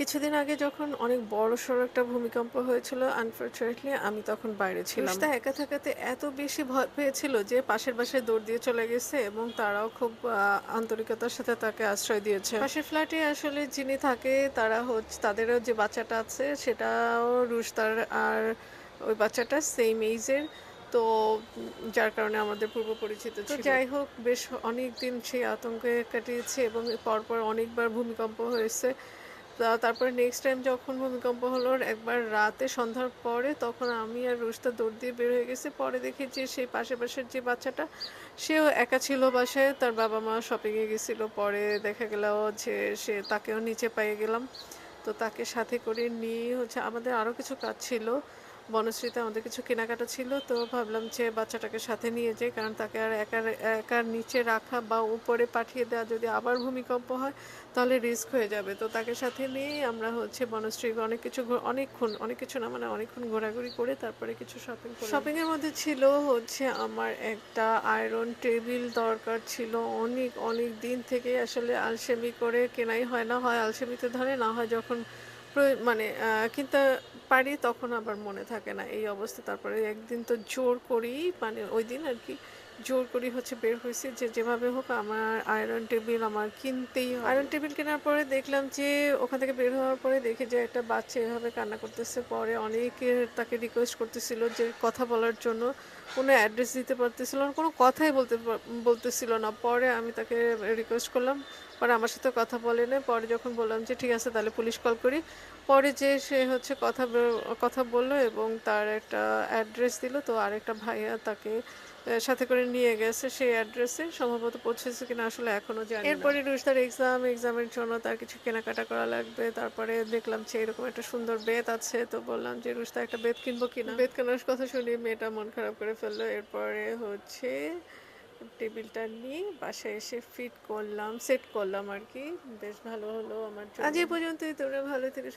কিছুদিন আগে যখন অনেক বড়সড় একটা ভূমিকম্প হয়েছিল, আনফরচুনেটলি আমি তখন বাইরে ছিলাম। রুশতা একা থাকাতে এত বেশি ভয় পেয়েছিল যে পাশের বাসায় দৌড় দিয়ে চলে গেছে এবং তারাও খুব আন্তরিকতার সাথে তাকে আশ্রয় দিয়েছে। পাশের ফ্ল্যাটে আসলে যিনি থাকে তারা তাদেরও যে বাচ্চাটা আছে সেটাও রুশতার আর ওই বাচ্চাটা সেম এইজের। তো যার কারণে আমাদের পূর্ব পরিচিত ছিল। তো যাই হোক, বেশ অনেকদিন সেই আতঙ্কে কাটিয়েছে এবং পরপর অনেকবার ভূমিকম্প হয়েছে। তারপরে নেক্সট টাইম যখন ভূমিকম্প হলো একবার রাতে সন্ধ্যার পরে, তখন আমি আর রুশতা দৌড় দিয়ে বের হয়ে গেছি। পরে দেখি যে সেই পাশের যে বাচ্চাটা, সেও একা ছিল বাসায়, তার বাবা মা শপিংয়ে গেছিল। পরে দেখা গেল যে তাকেও নিচে পেয়ে গেলাম। তো তাকে সাথে করে নিয়ে আমাদের আরও কিছু কাজ ছিল বনশ্রীতে, আমাদের কিছু কেনাকাটা ছিল। তো ভাবলাম যে বাচ্চাটাকে সাথে নিয়ে যাই, কারণ তাকে আর একা নিচে রাখা বা উপরে পাঠিয়ে দেওয়া, যদি আবার ভূমিকম্প হয় তাহলে রিস্ক হয়ে যাবে। তো তাকে সাথে নিয়েই আমরা বনশ্রী অনেক কিছু অনেক কিছু না মানে অনেকক্ষণ ঘোরাঘুরি করে তারপরে কিছু শপিং এর মধ্যে ছিল আমার একটা আয়রন টেবিল দরকার ছিল। অনেক অনেক দিন থেকে আসলে আলসেমি করে কেনাই হয় না, হয় আলসেমিতে ধরে, না হয় যখন মানে কিনতে পারি তখন আবার মনে থাকে না, এই অবস্থা। তারপরে একদিন তো জোর করি, মানে ওই দিন আর কি জোর করি বের হয়েছি যে যেভাবে হোক আমার আয়রন টেবিল আমার কিনতেই হবে। আয়রন টেবিল কেনার পরে দেখলাম যে ওখান থেকে বের হওয়ার পরে দেখি যে একটা বাচ্চা এভাবে কান্না করতেছে। পরে অনেকে তাকে রিকোয়েস্ট করতেছিল যে কথা বলার জন্য, কোনো অ্যাড্রেস দিতে পারতেছিল না, কোনো কথাই বলতেছিল না। পরে আমি তাকে রিকোয়েস্ট করলাম, পরে আমার সাথে কথা বলে নেয়। পরে যখন বললাম যে ঠিক আছে তাহলে পুলিশ কল করি, পরে যে সে কথা বলল এবং তার একটা অ্যাড্রেস দিল। তো আরেকটা ভাইয়া তাকে সাথে করে নিয়ে গেছে সেই অ্যাড্রেসে, সম্ভবত পৌঁছেছে কিনা আসলে এখনো জানি না। এরপরে রুশদার এক্সামের জন্য তার কিছু কেনাকাটা করা লাগবে। তারপরে দেখলাম যে এরকম একটা সুন্দর বেত আছে, তো বললাম যে রুশদা একটা বেত কিনবো কিনা। বেত কেনার কথা শুনে মেয়েটা মন খারাপ করে ফেললো। এরপরে টেবিলটা নিয়ে বাসায় এসে সেট করলাম আর কি। বেশ ভালো হলো আমার জন্য। আজ এই পর্যন্তই। তোমরা ভালো থেকে